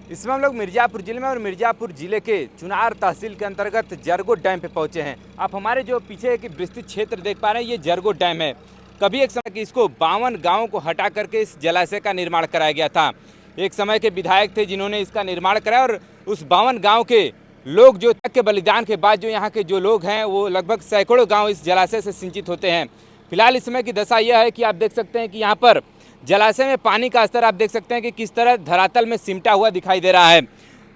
इस समय हम लोग मिर्ज़ापुर जिले में और मिर्ज़ापुर जिले के चुनार तहसील के अंतर्गत जरगो डैम पे पहुंचे हैं। आप हमारे जो पीछे एक विस्तृत क्षेत्र देख पा रहे हैं, ये जरगो डैम है। कभी एक समय कि इसको 52 गांवों को हटा करके इस जलाशय का निर्माण कराया गया था। एक समय के विधायक थे जिन्होंने इसका निर्माण कराया और उस 52 गाँव के लोग जो के बलिदान के बाद जो यहाँ के जो लोग हैं वो लगभग सैकड़ों गाँव इस जलाशय से सिंचित होते हैं। फिलहाल इस समय की दशा यह है कि आप देख सकते हैं कि यहाँ पर जलाशय में पानी का स्तर आप देख सकते हैं कि किस तरह धरातल में सिमटा हुआ दिखाई दे रहा है।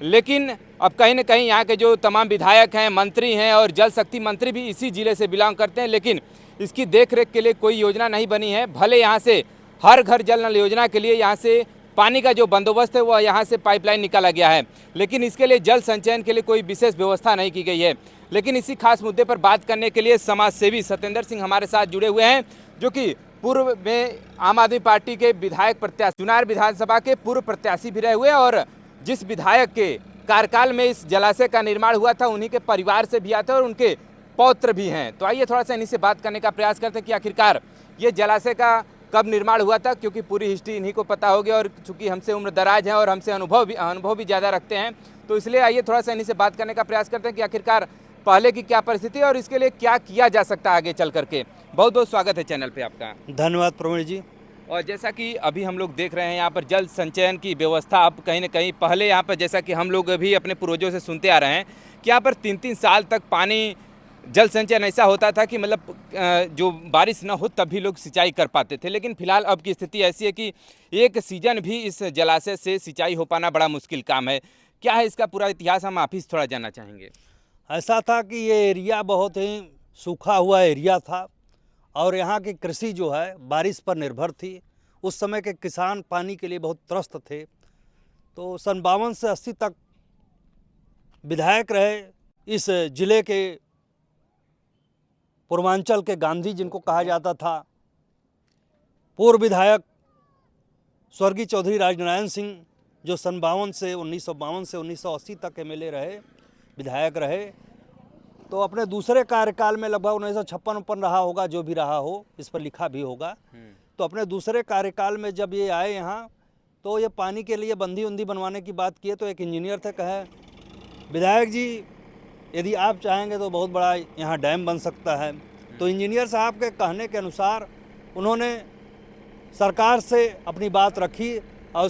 लेकिन अब कहीं न कहीं यहाँ के जो तमाम विधायक हैं, मंत्री हैं और जल शक्ति मंत्री भी इसी जिले से बिलोंग करते हैं, लेकिन इसकी देखरेख के लिए कोई योजना नहीं बनी है। भले यहाँ से हर घर जल नल योजना के लिए यहाँ से पानी का जो बंदोबस्त है वह यहाँ से पाइपलाइन निकाला गया है, लेकिन इसके लिए जल संचयन के लिए कोई विशेष व्यवस्था नहीं की गई है। लेकिन इसी खास मुद्दे पर बात करने के लिए समाज सेवी सत्येंद्र सिंह हमारे साथ जुड़े हुए हैं, जो कि पूर्व में आम आदमी पार्टी के विधायक प्रत्याशी, चुनार विधानसभा के पूर्व प्रत्याशी भी रहे हुए और जिस विधायक के कार्यकाल में इस जलाशय का निर्माण हुआ था उन्हीं के परिवार से भी आते हैं और उनके पौत्र भी हैं। तो आइए थोड़ा सा इन्हीं से बात करने का प्रयास करते हैं कि आखिरकार ये जलाशय का कब निर्माण हुआ था, क्योंकि पूरी हिस्ट्री इन्हीं को पता होगी और चूंकि हमसे उम्र दराज हैं और हमसे अनुभव भी ज़्यादा रखते हैं, तो इसलिए आइए थोड़ा सा इन्हीं से बात करने का प्रयास करते हैं कि आखिरकार पहले की क्या परिस्थिति है और इसके लिए क्या किया जा सकता है आगे चल करके। बहुत बहुत स्वागत है चैनल पे आपका। धन्यवाद प्रवीण जी। और जैसा कि अभी हम लोग देख रहे हैं यहाँ पर जल संचयन की व्यवस्था अब कहीं ना कहीं पहले यहाँ पर जैसा कि हम लोग भी अपने पूर्वजों से सुनते आ रहे हैं कि यहाँ पर 3-3 साल तक पानी जल संचयन ऐसा होता था कि मतलब जो बारिश ना हो तब भी लोग सिंचाई कर पाते थे। लेकिन फिलहाल अब की स्थिति ऐसी है कि एक सीजन भी इस जलाशय से सिंचाई हो पाना बड़ा मुश्किल काम है। क्या है इसका पूरा इतिहास, हम आप ही से थोड़ा जानना चाहेंगे। ऐसा था कि ये एरिया बहुत ही सूखा हुआ एरिया था और यहाँ की कृषि जो है बारिश पर निर्भर थी। उस समय के किसान पानी के लिए बहुत त्रस्त थे। तो सन 52 से 80 तक विधायक रहे इस जिले के पूर्वांचल के गांधी जिनको कहा जाता था। पूर्व विधायक स्वर्गीय चौधरी राजनारायण सिंह जो सन 52 से 1980 तक एमएलए रहे, विधायक रहे। तो अपने दूसरे कार्यकाल में लगभग 1956 रहा होगा, जो भी रहा हो, इस पर लिखा भी होगा। तो अपने दूसरे कार्यकाल में जब ये आए यहाँ, तो ये पानी के लिए बंदी उंदी बनवाने की बात किए। तो एक इंजीनियर थे, कहे विधायक जी यदि आप चाहेंगे तो बहुत बड़ा यहाँ डैम बन सकता है। तो इंजीनियर साहब के कहने के अनुसार उन्होंने सरकार से अपनी बात रखी और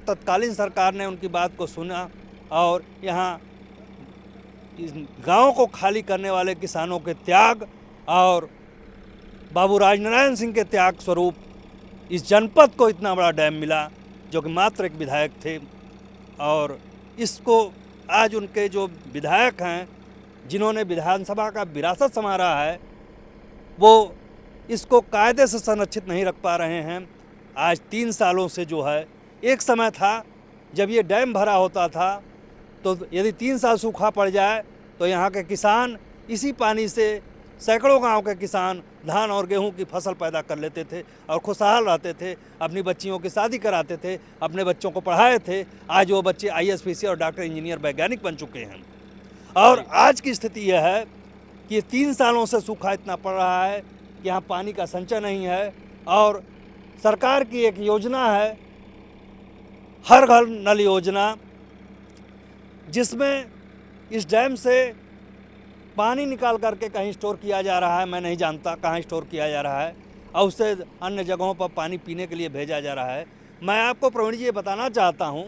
तत्कालीन सरकार ने उनकी बात को सुना और यहाँ इस गाँव को खाली करने वाले किसानों के त्याग और बाबू राजनारायण सिंह के त्याग स्वरूप इस जनपद को इतना बड़ा डैम मिला, जो कि मात्र एक विधायक थे। और इसको आज उनके जो विधायक हैं जिन्होंने विधानसभा का विरासत संभाला है, वो इसको कायदे से संरक्षित नहीं रख पा रहे हैं। आज 3 सालों से जो है, एक समय था जब ये डैम भरा होता था तो यदि 3 साल सूखा पड़ जाए तो यहाँ के किसान इसी पानी से, सैकड़ों गांव के किसान धान और गेहूं की फसल पैदा कर लेते थे और खुशहाल रहते थे, अपनी बच्चियों की शादी कराते थे, अपने बच्चों को पढ़ाए थे। आज वो बच्चे IAS PCS और डॉक्टर, इंजीनियर, वैज्ञानिक बन चुके हैं। और आज की स्थिति यह है कि 3 सालों से सूखा इतना पड़ रहा है कि यहाँ पानी का संचय नहीं है। और सरकार की एक योजना है, हर घर नल योजना, जिसमें इस डैम से पानी निकाल करके कहीं स्टोर किया जा रहा है, मैं नहीं जानता कहाँ स्टोर किया जा रहा है, और उससे अन्य जगहों पर पानी पीने के लिए भेजा जा रहा है। मैं आपको प्रवीण जी ये बताना चाहता हूँ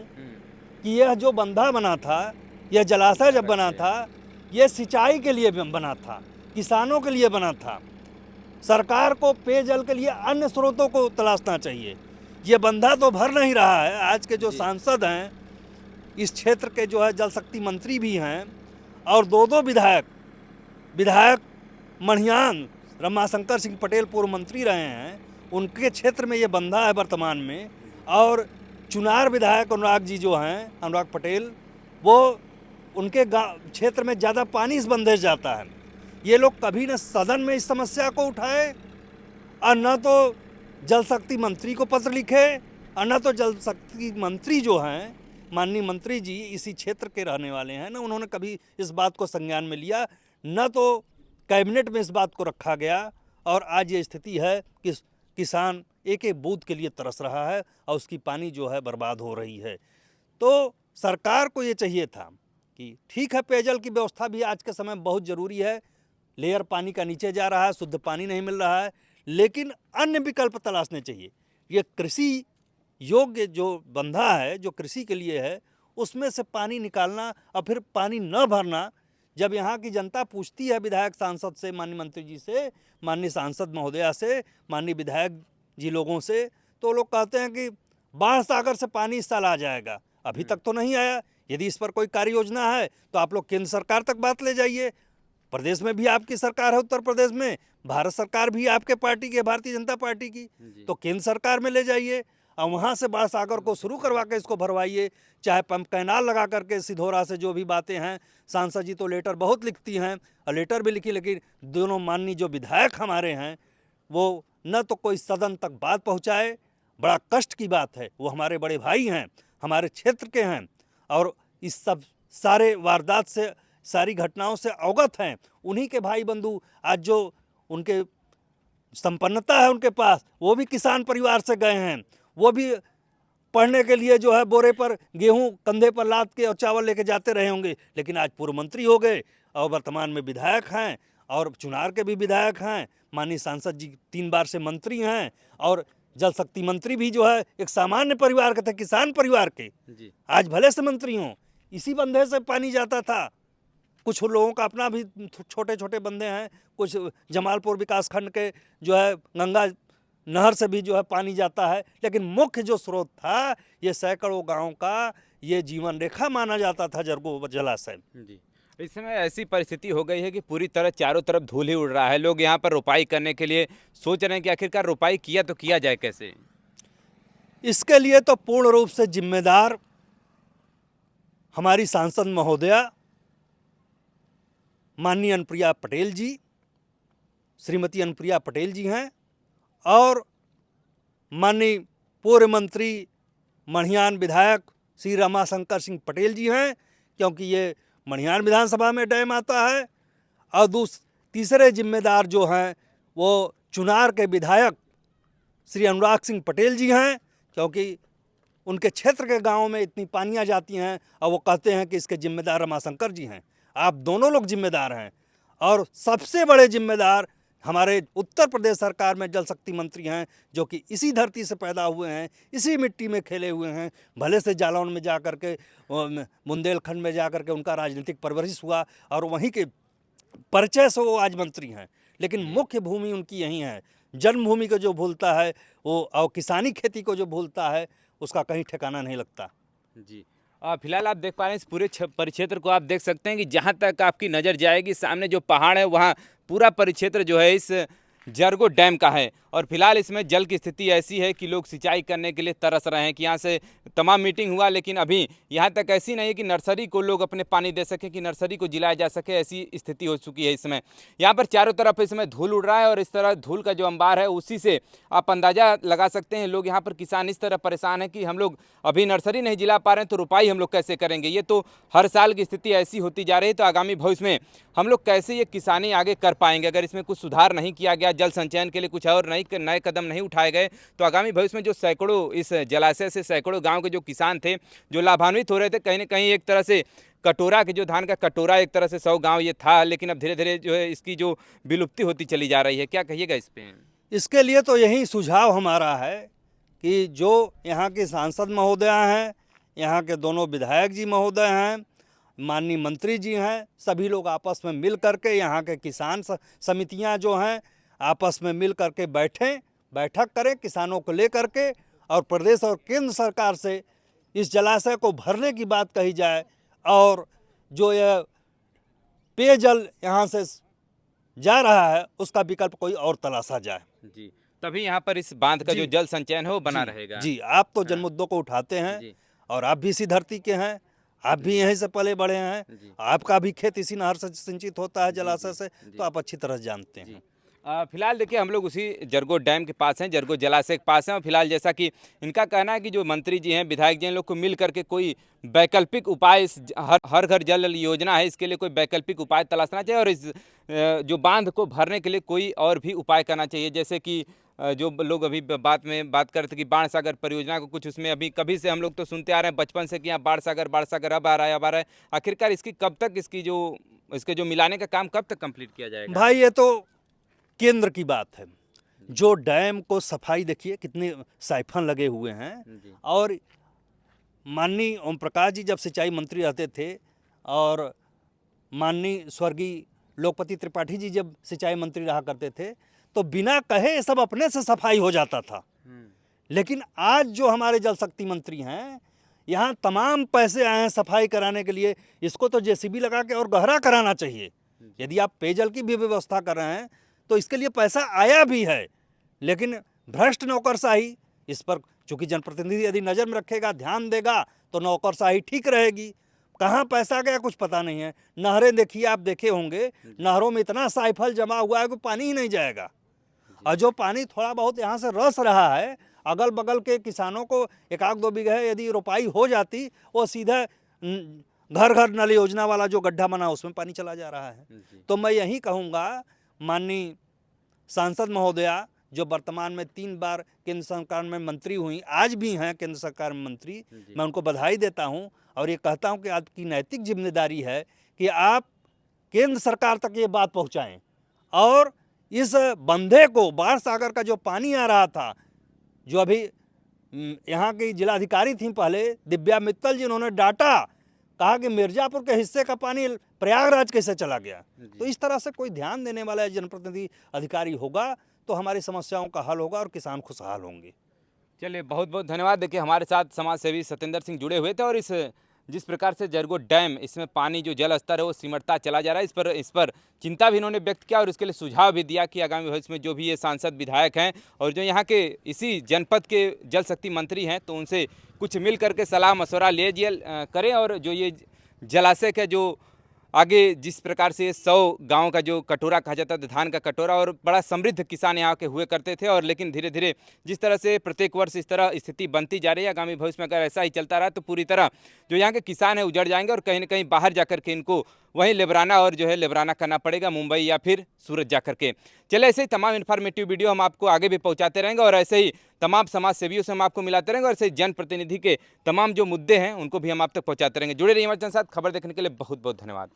कि यह जो बंधा बना था, यह जलाशय जब बना था, ये सिंचाई के लिए बना था, किसानों के लिए बना था। सरकार को पेयजल के लिए अन्य स्रोतों को तलाशना चाहिए। ये बंधा तो भर नहीं रहा है। आज के जो सांसद हैं इस क्षेत्र के, जो है जल शक्ति मंत्री भी हैं, और 2 विधायक मणियान रमाशंकर सिंह पटेल पूर्व मंत्री रहे हैं, उनके क्षेत्र में ये बंधा है वर्तमान में। और चुनार विधायक अनुराग जी जो हैं, अनुराग पटेल, वो उनके क्षेत्र में ज़्यादा पानी इस बंधे से जाता है। ये लोग कभी न सदन में इस समस्या को उठाए और न तो जल शक्ति मंत्री को पत्र लिखे, और न तो जल शक्ति मंत्री जो हैं, माननीय मंत्री जी इसी क्षेत्र के रहने वाले हैं, न उन्होंने कभी इस बात को संज्ञान में लिया, न तो कैबिनेट में इस बात को रखा गया। और आज ये स्थिति है कि किसान एक एक बूंद के लिए तरस रहा है और उसकी पानी जो है बर्बाद हो रही है। तो सरकार को ये चाहिए था कि ठीक है, पेयजल की व्यवस्था भी आज के समय बहुत ज़रूरी है, लेयर पानी का नीचे जा रहा है, शुद्ध पानी नहीं मिल रहा है, लेकिन अन्य विकल्प तलाशने चाहिए। ये कृषि योग्य जो बंधा है, जो कृषि के लिए है, उसमें से पानी निकालना और फिर पानी न भरना, जब यहाँ की जनता पूछती है विधायक सांसद से, माननीय मंत्री जी से, माननीय सांसद महोदया से, माननीय विधायक जी लोगों से, तो लोग कहते हैं कि बाढ़ सागर से पानी इस साल आ जाएगा। अभी तक तो नहीं आया। यदि इस पर कोई कार्य योजना है तो आप लोग केंद्र सरकार तक बात ले जाइए। प्रदेश में भी आपकी सरकार है, उत्तर प्रदेश में भारत सरकार भी आपके पार्टी की, भारतीय जनता पार्टी की, तो केंद्र सरकार में ले जाइए और वहाँ से बाढ़ सागर को शुरू करवा के इसको भरवाइए। चाहे पंप कैनाल लगा करके सिधोरा से, जो भी बातें हैं, सांसद जी तो लेटर बहुत लिखती हैं और लेटर भी लिखी, लेकिन दोनों माननीय जो विधायक हमारे हैं वो न तो कोई सदन तक बात पहुँचाए। बड़ा कष्ट की बात है। वो हमारे बड़े भाई हैं, हमारे क्षेत्र के हैं और इस सब सारे वारदात से, सारी घटनाओं से अवगत हैं। उन्हीं के भाई बंधु आज जो उनके संपन्नता है उनके पास, वो भी किसान परिवार से गए हैं, वो भी पढ़ने के लिए जो है बोरे पर गेहूं कंधे पर लाद के और चावल लेके जाते रहे होंगे, लेकिन आज पूर्व मंत्री हो गए और वर्तमान में विधायक हैं और चुनार के भी विधायक हैं। माननीय सांसद जी 3 बार से मंत्री हैं और जल शक्ति मंत्री भी जो है एक सामान्य परिवार के थे, किसान परिवार के, आज भले से मंत्री हों। इसी बंधे से पानी जाता था। कुछ लोगों का अपना भी छोटे छोटे बंधे हैं, कुछ जमालपुर विकास खंड के जो है गंगा नहर से भी जो है पानी जाता है, लेकिन मुख्य जो स्रोत था ये सैकड़ों गांव का ये जीवन रेखा माना जाता था, जरगो जलाशय। इस समय ऐसी परिस्थिति हो गई है कि पूरी तरह चारों तरफ धूल ही उड़ रहा है। लोग यहाँ पर रोपाई करने के लिए सोच रहे हैं कि आखिरकार रोपाई किया तो किया जाए कैसे। इसके लिए तो पूर्ण रूप से जिम्मेदार हमारी सांसद महोदया माननीय अनुप्रिया पटेल जी, श्रीमती अनुप्रिया पटेल जी हैं और माननीय पूर्व मंत्री मढ़ियान विधायक श्री रमाशंकर सिंह पटेल जी हैं, क्योंकि ये मढ़ियान विधानसभा में डैम आता है। और तीसरे जिम्मेदार जो हैं वो चुनार के विधायक श्री अनुराग सिंह पटेल जी हैं, क्योंकि उनके क्षेत्र के गाँव में इतनी पानियाँ जाती हैं और वो कहते हैं कि इसके जिम्मेदार रमाशंकर जी हैं। आप दोनों लोग जिम्मेदार हैं और सबसे बड़े जिम्मेदार हमारे उत्तर प्रदेश सरकार में जल शक्ति मंत्री हैं, जो कि इसी धरती से पैदा हुए हैं, इसी मिट्टी में खेले हुए हैं। भले से जालौन में जा कर के, बुंदेलखंड में जा कर के उनका राजनीतिक परवरिश हुआ और वहीं के परिचय से वो आज मंत्री हैं, लेकिन मुख्य भूमि उनकी यहीं है। जन्मभूमि को जो भूलता है वो और किसानी खेती को जो भूलता है उसका कहीं ठिकाना नहीं लगता। जी, फिलहाल आप देख पा रहे हैं इस पूरे परिक्षेत्र को। आप देख सकते हैं कि जहां तक आपकी नज़र जाएगी सामने जो पहाड़ है वहां पूरा परिक्षेत्र जो है इस जरगो डैम का है। और फिलहाल इसमें जल की स्थिति ऐसी है कि लोग सिंचाई करने के लिए तरस रहे हैं कि यहाँ से तमाम मीटिंग हुआ, लेकिन अभी यहाँ तक ऐसी नहीं है कि नर्सरी को लोग अपने पानी दे सके, कि नर्सरी को जिलाया जा सके, ऐसी स्थिति हो चुकी है इसमें। यहाँ पर चारों तरफ इसमें धूल उड़ रहा है और इस तरह धूल का जो अंबार है उसी से आप अंदाज़ा लगा सकते हैं। लोग यहाँ पर किसान इस तरह परेशान हैं कि हम लोग अभी नर्सरी नहीं जिला पा रहे हैं तो रोपाई हम लोग कैसे करेंगे। ये तो हर साल की स्थिति ऐसी होती जा रही है, तो आगामी भविष्य में हम लोग कैसे ये किसानी आगे कर पाएंगे अगर इसमें कुछ सुधार नहीं किया गया, जल संचयन के लिए कुछ और नए कदम नहीं उठाए गए, तो आगामी भविष्य में जो सैकड़ों इस जलाशय से सैकड़ों गांव के जो किसान थे जो लाभान्वित हो रहे थे, कहीं ना कहीं एक तरह से कटोरा के जो धान का कटोरा एक तरह से 100 गांव ये था, लेकिन अब धीरे धीरे जो है इसकी जो विलुप्ति होती चली जा रही है। क्या कहिएगा इस पे? इसके लिए तो यही सुझाव हमारा है कि जो यहाँ के सांसद महोदया हैं, यहाँ के दोनों विधायक जी महोदय हैं, माननीय मंत्री जी हैं, सभी लोग आपस में मिल करके, यहाँ के किसान समितियाँ जो हैं आपस में मिल करके बैठक करें किसानों को लेकर के, और प्रदेश और केंद्र सरकार से इस जलाशय को भरने की बात कही जाए और जो यह पेयजल यहाँ से जा रहा है उसका विकल्प कोई और तलाशा जाए। जी, तभी यहाँ पर इस बांध का जो जल संचयन है वो बना रहेगा। जी, आप तो जन मुद्दों को उठाते हैं और आप भी इसी धरती के हैं, आप भी यहीं से पले बड़े हैं, आपका भी खेत इसी नहर से सिंचित होता है जलाशय से, तो आप अच्छी तरह जानते हैं। फिलहाल देखिए हम लोग उसी जरगो डैम के पास हैं, जरगो जलाशय के पास हैं और फिलहाल जैसा कि इनका कहना है कि जो मंत्री जी हैं, विधायक जी हैं, लोग को मिल करके कोई वैकल्पिक उपाय, इस हर घर जल योजना है इसके लिए कोई वैकल्पिक उपाय तलाशना चाहिए और इस जो बांध को भरने के लिए कोई और भी उपाय करना चाहिए, जैसे कि जो लोग अभी बात करते कि बाण सागर परियोजना को कुछ उसमें अभी कभी से हम लोग तो सुनते आ रहे हैं बचपन से कि यहाँ बाण सागर अब आ रहा है अब आ रहा है। आखिरकार इसकी कब तक इसके जो मिलाने का काम कब तक कंप्लीट किया जाएगा? भाई ये तो केंद्र की बात है। जो डैम को सफाई देखिए कितने साइफन लगे हुए हैं। जी। और माननीय ओम प्रकाश जी जब सिंचाई मंत्री रहते थे और माननीय स्वर्गीय लोकपति त्रिपाठी जी जब सिंचाई मंत्री रहा करते थे तो बिना कहे ये सब अपने से सफाई हो जाता था। लेकिन आज जो हमारे जल शक्ति मंत्री हैं, यहाँ तमाम पैसे आए हैं सफाई कराने के लिए। इसको तो जेसीबी लगा के और गहरा कराना चाहिए। यदि आप पेयजल की भी व्यवस्था कर रहे हैं तो इसके लिए पैसा आया भी है, लेकिन भ्रष्ट नौकरशाही इस पर, चूंकि जनप्रतिनिधि यदि नज़र में रखेगा, ध्यान देगा तो नौकरशाही ठीक रहेगी। कहाँ पैसा गया कुछ पता नहीं है। नहरें देखिए, आप देखे होंगे, नहरों में इतना साइफल जमा हुआ है कि पानी ही नहीं जाएगा। और जो पानी थोड़ा बहुत यहाँ से रस रहा है, अगल बगल के किसानों को 1-2 बीघे यदि रोपाई हो जाती, वो सीधा घर घर नल योजना वाला जो गड्ढा बना उसमें पानी चला जा रहा है। तो मैं यही कहूँगा, माननीय सांसद महोदया जो वर्तमान में 3 बार केंद्र सरकार में मंत्री हुई, आज भी हैं केंद्र सरकार में मंत्री, मैं उनको बधाई देता हूं और ये कहता हूं कि आपकी नैतिक जिम्मेदारी है कि आप केंद्र सरकार तक ये बात पहुंचाएं और इस बंधे को, बाण सागर का जो पानी आ रहा था, जो अभी यहाँ की जिलाधिकारी थी पहले दिव्या मित्तल जी, उन्होंने डाटा कहा कि मिर्जापुर के हिस्से का पानी प्रयागराज कैसे चला गया। तो इस तरह से कोई ध्यान देने वाला जनप्रतिनिधि अधिकारी होगा तो हमारी समस्याओं का हल होगा और किसान खुशहाल होंगे। चलिए, बहुत बहुत धन्यवाद। देखिए, हमारे साथ समाज सेवी सत्येंद्र सिंह जुड़े हुए थे और जिस प्रकार से जरगो डैम, इसमें पानी जो जल स्तर है वो सिमटता चला जा रहा है, इस पर चिंता भी इन्होंने व्यक्त किया और इसके लिए सुझाव भी दिया कि आगामी भविष्य में जो भी ये सांसद विधायक हैं और जो यहाँ के इसी जनपद के जल शक्ति मंत्री हैं, तो उनसे कुछ मिल करके सलाह मशवरा करें और जो ये जलाशय का जो आगे जिस प्रकार से 100 गांव का जो कटोरा कहा जाता था, धान का कटोरा, और बड़ा समृद्ध किसान यहाँ के हुए करते थे, और लेकिन धीरे धीरे जिस तरह से प्रत्येक वर्ष इस तरह स्थिति बनती जा रही है, आगामी भविष्य में अगर ऐसा ही चलता रहा तो पूरी तरह जो यहाँ के किसान हैं उजड़ जाएंगे और कहीं ना कहीं बाहर जाकर के इनको वहीं लेबराना करना पड़ेगा, मुंबई या फिर सूरत जा करके। चले, ऐसे ही तमाम इन्फॉर्मेटिव वीडियो हम आपको आगे भी पहुँचाते रहेंगे और ऐसे ही तमाम समाज सेवियों से हम आपको मिलाते रहेंगे और ऐसे ही जनप्रतिनिधि के तमाम जो मुद्दे हैं उनको भी हम आप तक पहुँचाते रहेंगे। जुड़े रहिए हमारे साथ। खबर देखने के लिए बहुत बहुत धन्यवाद।